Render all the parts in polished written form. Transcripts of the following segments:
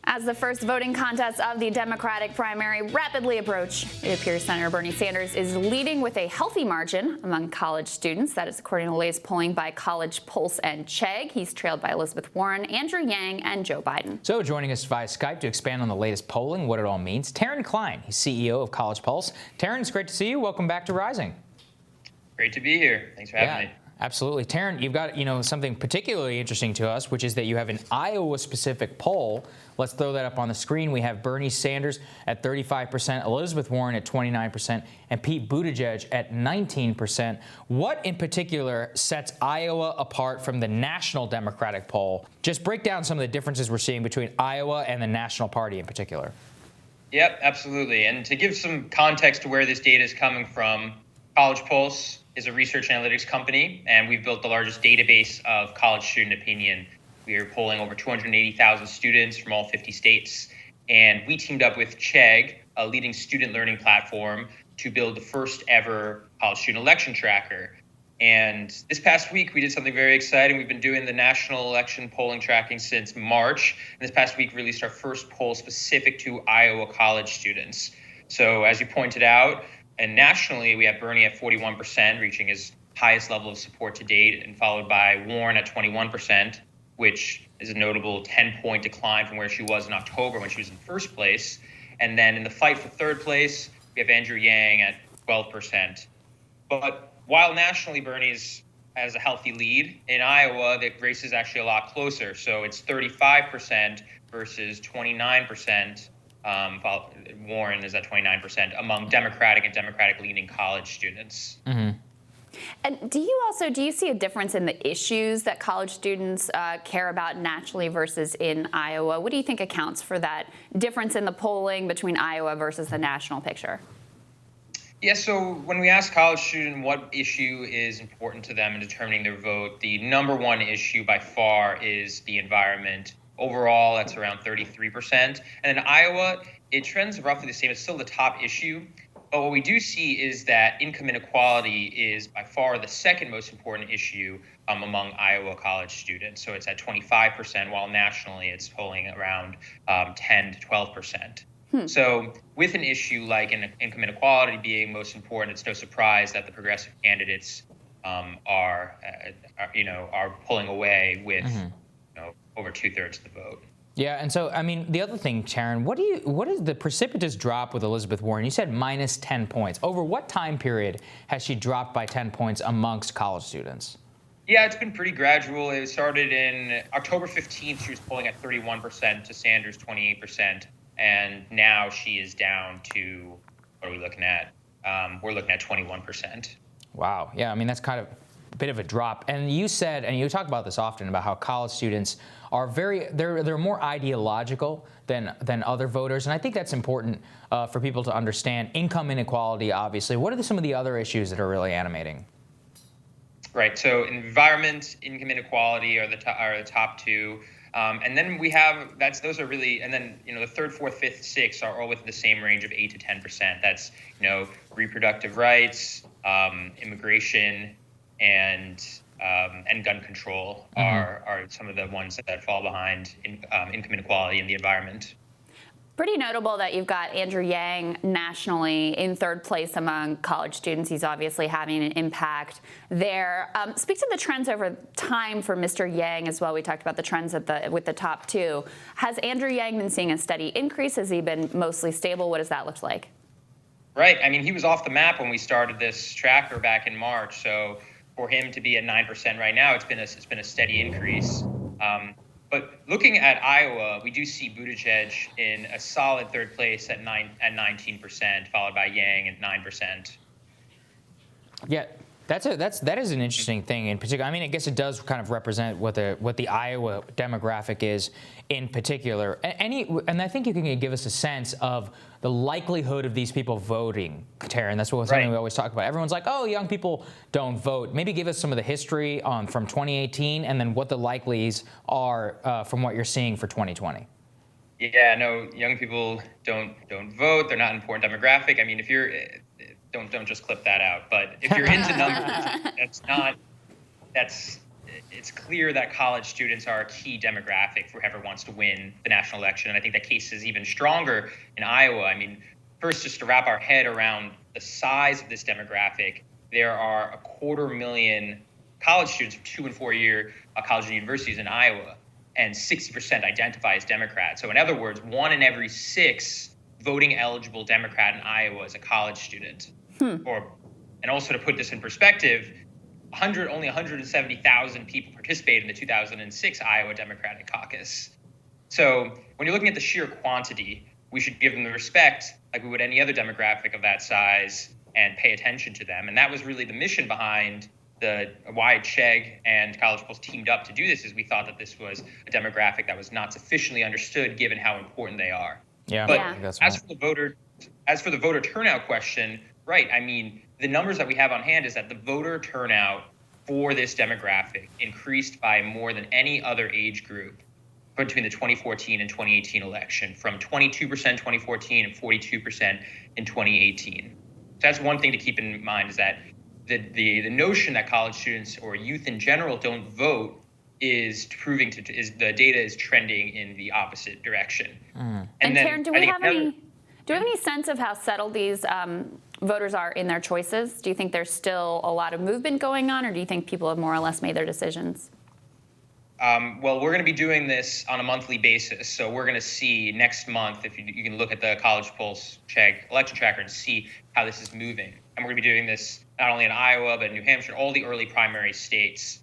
As the first voting contests of the Democratic primary rapidly approach, it appears Senator Bernie Sanders is leading with a healthy margin among college students. That is according to the latest polling by College Pulse and Chegg. He's trailed by Elizabeth Warren, Andrew Yang, and Joe Biden. So joining us via Skype to expand on the latest polling, what it all means, Terren Klein. He's CEO of College Pulse. Terren, it's great to see you. Welcome back to Rising. Great to be here. Thanks for having me. Absolutely. Terren, you've got, something particularly interesting to us, which is that you have an Iowa-specific poll. Let's throw that up on the screen. We have Bernie Sanders at 35%, Elizabeth Warren at 29%, and Pete Buttigieg at 19%. What in particular sets Iowa apart from the national Democratic poll? Just break down some of the differences we're seeing between Iowa and the national party in particular. Yep, absolutely. And to give some context to where this data is coming from, College Pulse is a research analytics company, and we've built the largest database of college student opinion. We are polling over 280,000 students from all 50 states. And we teamed up with Chegg, a leading student learning platform, to build the first ever college student election tracker. And this past week, we did something very exciting. We've been doing the national election polling tracking since March. And this past week, released our first poll specific to Iowa college students. So as you pointed out, and nationally, we have Bernie at 41%, reaching his highest level of support to date, and followed by Warren at 21%, which is a notable 10-point decline from where she was in October when she was in first place. And then in the fight for third place, we have Andrew Yang at 12%. But while nationally Bernie has a healthy lead, in Iowa, the race is actually a lot closer. So it's 35% versus 29%. Warren is at 29% among Democratic and Democratic-leaning college students. Mm-hmm. And do you see a difference in the issues that college students care about nationally versus in Iowa? What do you think accounts for that difference in the polling between Iowa versus the national picture? Yeah, so when we ask college students what issue is important to them in determining their vote, the number one issue by far is the environment. Overall, that's around 33%. And in Iowa, it trends roughly the same. It's still the top issue. But what we do see is that income inequality is by far the second most important issue among Iowa college students. So it's at 25%, while nationally it's polling around 10 to 12%. So with an issue like income inequality being most important, it's no surprise that the progressive candidates are pulling away with over 2/3 of the vote. Yeah, and so, the other thing, Terren, what is the precipitous drop with Elizabeth Warren? You said minus 10 points. Over what time period has she dropped by 10 points amongst college students? Yeah, it's been pretty gradual. It started in October 15th. She was polling at 31% to Sanders' 28%. And now she is down to, what are we looking at? We're looking at 21%. Wow. Yeah, that's kind of a bit of a drop. And you said, and you talk about this often, about how college students are they're more ideological than other voters. And I think that's important for people to understand. Income inequality, obviously. What are some of the other issues that are really animating? Right. So environment, income inequality are the top two. And then we have, those are really, and then, the third, fourth, fifth, sixth are all within the same range of 8 to 10%. That's, reproductive rights, immigration, and gun control are some of the ones that fall behind income inequality and the environment. Pretty notable that you've got Andrew Yang nationally in third place among college students. He's obviously having an impact there. Speak to the trends over time for Mr. Yang as well. We talked about the trends with the top two. Has Andrew Yang been seeing a steady increase? Has he been mostly stable? What does that look like? Right. He was off the map when we started this tracker back in March. So for him to be at 9% right now, it's been a steady increase. But looking at Iowa, we do see Buttigieg in a solid third place at 19%, followed by Yang at 9%. Yeah, that is an interesting thing in particular. I guess it does kind of represent what the Iowa demographic is in particular. And I think you can give us a sense of the likelihood of these people voting, Terren. That's something we always talk about. Everyone's like, oh, young people don't vote. Maybe give us some of the history from 2018 and then what the likelies are from what you're seeing for 2020. Yeah, no, young people don't vote. They're not an important demographic. If you're don't just clip that out. But if you're into numbers, that's it's clear that college students are a key demographic for whoever wants to win the national election. And I think that case is even stronger in Iowa. I mean, first, just to wrap our head around the size of this demographic, there are 250,000 college students from 2 and 4 year college and universities in Iowa, and 60% identify as Democrat. So in other words, 1 in every 6 voting eligible Democrat in Iowa is a college student. And also to put this in perspective, only 170,000 people participated in the 2006 Iowa Democratic Caucus. So when you're looking at the sheer quantity, we should give them the respect like we would any other demographic of that size and pay attention to them. And that was really the mission behind why Chegg and College Pulse teamed up to do this, is we thought that this was a demographic that was not sufficiently understood given how important they are. But as for the voter turnout question, right, I mean, the numbers that we have on hand is that the voter turnout for this demographic increased by more than any other age group between the 2014 and 2018 election, from 22% 2014 and 42% in 2018. So that's one thing to keep in mind, is that the notion that college students or youth in general don't vote is the data is trending in the opposite direction. And Terren, do we have any sense of how settled these voters are in their choices? Do you think there's still a lot of movement going on, or do you think people have more or less made their decisions? Well, we're going to be doing this on a monthly basis. So we're going to see next month, if you can look at the College Pulse Chegg election tracker and see how this is moving. And we're going to be doing this not only in Iowa, but in New Hampshire, all the early primary states.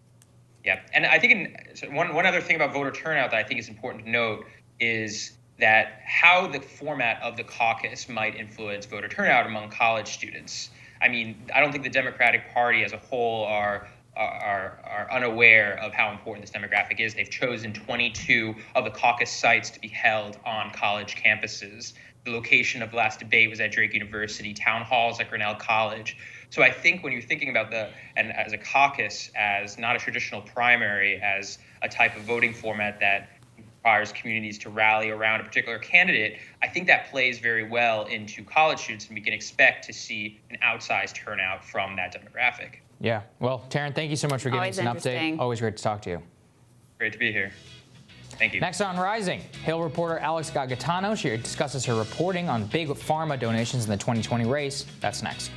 Yeah. And I think one other thing about voter turnout that I think is important to note is that how the format of the caucus might influence voter turnout among college students. I mean, I don't think the Democratic Party as a whole are unaware of how important this demographic is. They've chosen 22 of the caucus sites to be held on college campuses. The location of the last debate was at Drake University, town halls at Grinnell College. So I think when you're thinking about as a caucus, as not a traditional primary, as a type of voting format that requires communities to rally around a particular candidate, I think that plays very well into college students, and we can expect to see an outsized turnout from that demographic. Yeah. Well, Terren, thank you so much for giving us an update. Always great to talk to you. Great to be here. Thank you. Next on Rising, Hill reporter Alex Gagatano. She discusses her reporting on big pharma donations in the 2020 race. That's next.